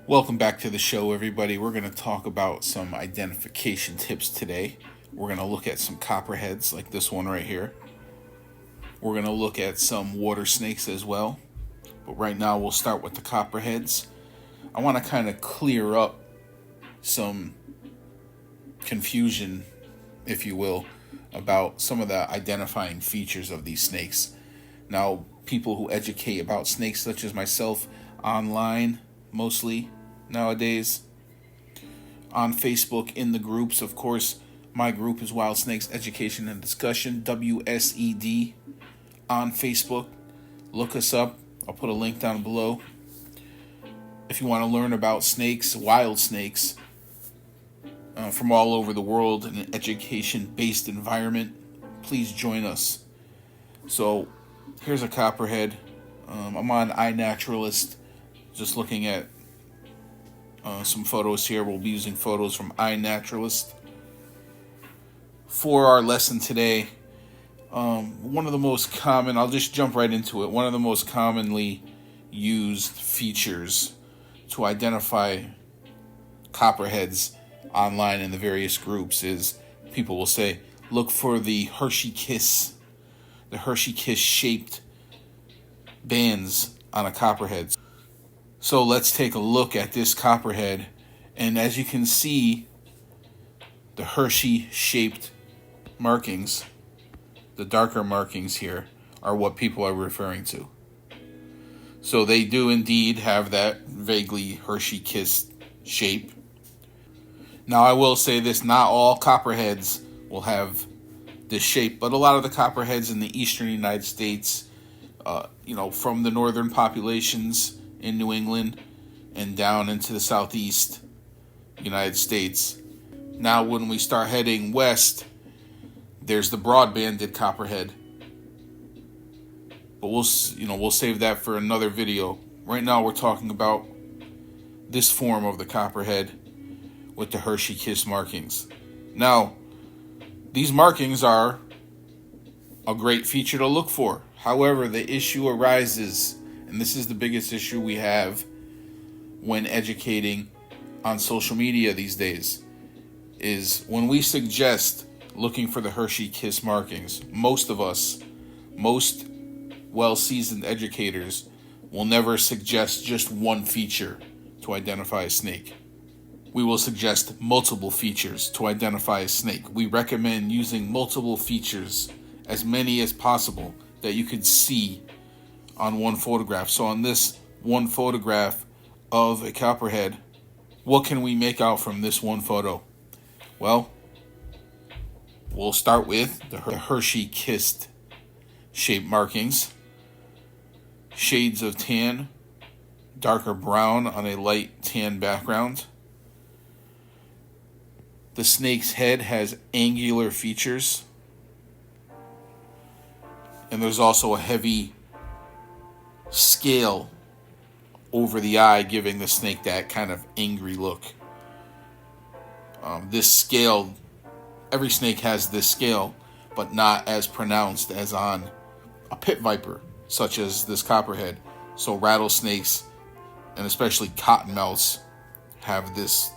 Welcome back to the show, everybody. We're going to talk about some identification tips today. We're going to look at some copperheads like this one right here. We're going to look at some water snakes as well. But right now we'll start with the copperheads. I want to kind of clear up some confusion, if you will, about some of the identifying features of these snakes. Now, people who educate about snakes, such as myself, online mostly nowadays, on Facebook, in the groups. Of course, my group is Wild Snakes Education and Discussion, WSED, on Facebook. Look us up. I'll put a link down below. If you want to learn about snakes, wild snakes, from all over the world in an education-based environment, please join us. So, here's a copperhead. I'm on iNaturalist, just looking at some photos here. We'll be using photos from iNaturalist for our lesson today. One of the most common, I'll just jump right into it. One of the most commonly used features to identify copperheads online in the various groups is people will say, look for the Hershey Kiss shaped bands on a copperhead. So let's take a look at this copperhead, and as you can see, the Hershey shaped markings, the darker markings here, are what people are referring to. So they do indeed have that vaguely Hershey Kiss shape. Now I will say this, not all copperheads will have this shape, but a lot of the copperheads in the eastern United States, from the northern populations in New England and down into the southeast United States. Now when we start heading west, there's the broad-banded copperhead. But we'll save that for another video. Right now we're talking about this form of the copperhead with the Hershey Kiss markings. Now, these markings are a great feature to look for. However, the issue arises, and this is the biggest issue we have when educating on social media these days, is when we suggest looking for the Hershey Kiss markings, most well-seasoned educators will never suggest just one feature to identify a snake. We will suggest multiple features to identify a snake. We recommend using multiple features, as many as possible, that you could see on one photograph. So on this one photograph of a copperhead, what can we make out from this one photo? Well, we'll start with the Hershey Kiss shape markings. Shades of tan, darker brown on a light tan background. The snake's head has angular features. And there's also a heavy scale over the eye, giving the snake that kind of angry look. This scale, every snake has this scale, but not as pronounced as on a pit viper, such as this copperhead. So rattlesnakes, and especially cottonmouths, have this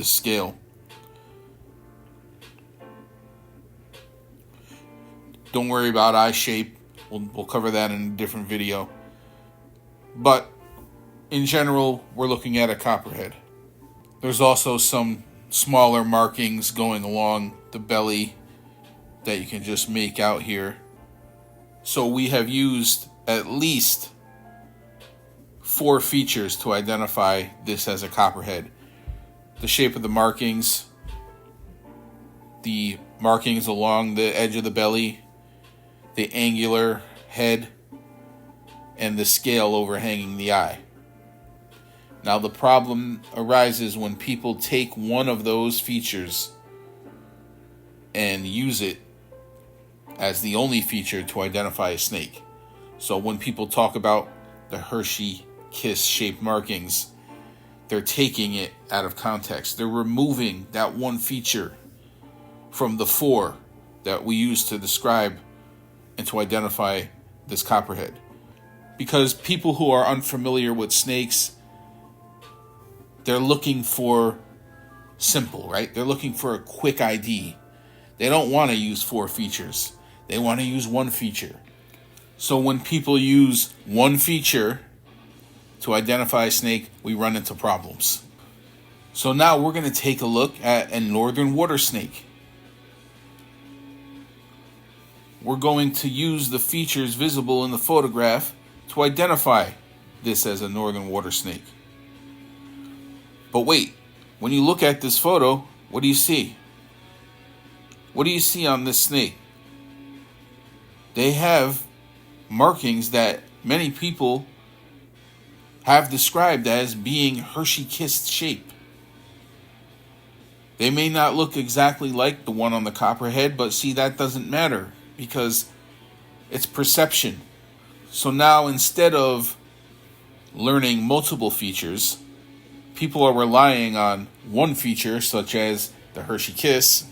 scale. Don't worry about eye shape. We'll cover that in a different video. But in general, we're looking at a copperhead. There's also some smaller markings going along the belly that you can just make out here. So we have used at least 4 features to identify this as a copperhead. The shape of the markings along the edge of the belly, the angular head, and the scale overhanging the eye. Now the problem arises when people take one of those features and use it as the only feature to identify a snake. So when people talk about the Hershey Kiss shaped markings, they're taking it out of context. They're removing that one feature from the 4 that we use to describe and to identify this copperhead. Because people who are unfamiliar with snakes they're looking for simple, right? They're looking for a quick ID. They don't want to use 4 features. They want to use 1 feature. So when people use 1 feature to identify a snake, we run into problems. So now we're going to take a look at a northern water snake. We're going to use the features visible in the photograph to identify this as a northern water snake. But wait, when you look at this photo, what do you see? What do you see on this snake? They have markings that many people have described as being Hershey kissed shape. They may not look exactly like the one on the copperhead, but see, that doesn't matter because it's perception. So now instead of learning multiple features, people are relying on 1 feature, such as the Hershey kiss,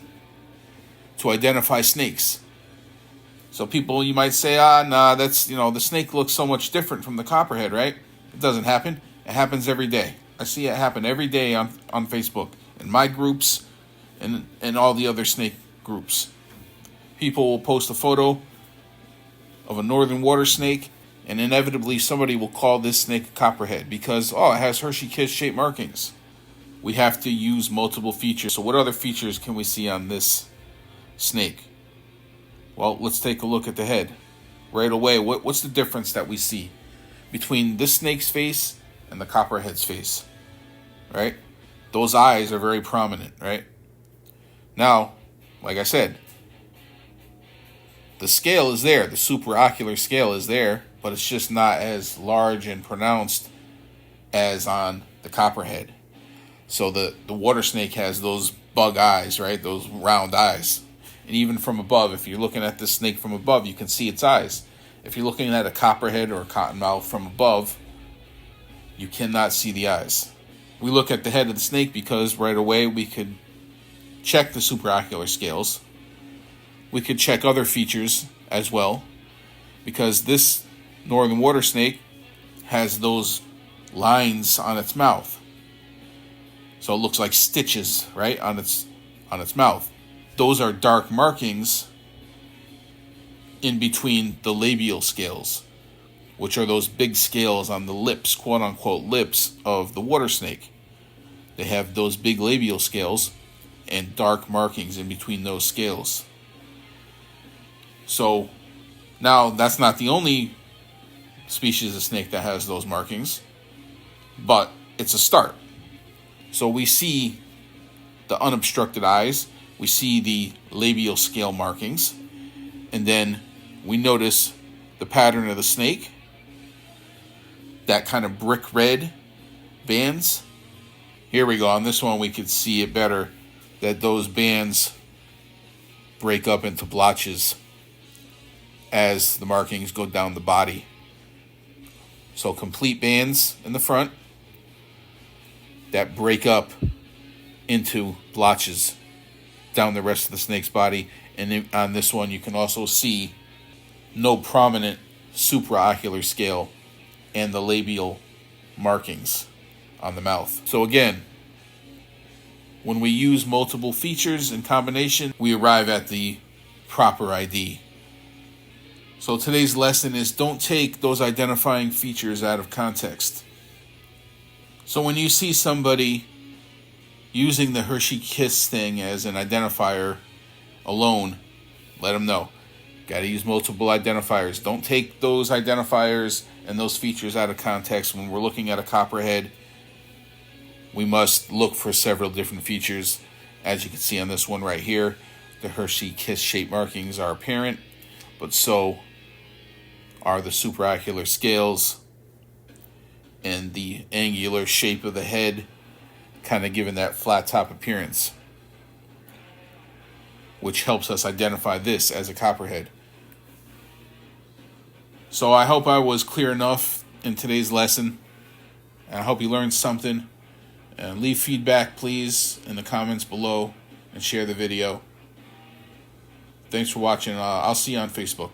to identify snakes. So people, you might say, nah, that's, the snake looks so much different from the copperhead, right? It doesn't happen. It happens every day. I see it happen every day on Facebook, in my groups, and all the other snake groups. People will post a photo of a northern water snake, and inevitably somebody will call this snake a copperhead because, it has Hershey kiss shaped markings. We have to use multiple features. So what other features can we see on this snake? Well, let's take a look at the head. Right away, what's the difference that we see between this snake's face and the copperhead's face? Right? Those eyes are very prominent, right? Now, like I said, the scale is there. The supraocular scale is there, but it's just not as large and pronounced as on the copperhead. So the water snake has those bug eyes, right? Those round eyes. And even from above, if you're looking at this snake from above, you can see its eyes. If you're looking at a copperhead or a cottonmouth from above, you cannot see the eyes. We look at the head of the snake because right away we could check the supraocular scales. We could check other features as well, because this northern water snake has those lines on its mouth. So it looks like stitches, right, on its mouth. Those are dark markings in between the labial scales, which are those big scales on the lips, quote unquote lips, of the water snake. They have those big labial scales and dark markings in between those scales. So now that's not the only species of snake that has those markings, but it's a start. So we see the unobstructed eyes, we see the labial scale markings, and then we notice the pattern of the snake, that kind of brick red bands. Here we go. On this one we could see it better, that those bands break up into blotches as the markings go down the body. So complete bands in the front that break up into blotches down the rest of the snake's body. And on this one you can also see no prominent supraocular scale and the labial markings on the mouth. So again, when we use multiple features in combination, we arrive at the proper ID. So today's lesson is, don't take those identifying features out of context. So when you see somebody using the Hershey Kiss thing as an identifier alone, let them know. Got to use multiple identifiers. Don't take those identifiers and those features out of context. When we're looking at a copperhead, we must look for several different features. As you can see on this one right here, the Hershey Kiss shape markings are apparent, but so are the supraocular scales and the angular shape of the head, kind of giving that flat top appearance, which helps us identify this as a copperhead. So I hope I was clear enough in today's lesson, and I hope you learned something. And leave feedback, please, in the comments below, and share the video. Thanks for watching. I'll see you on Facebook.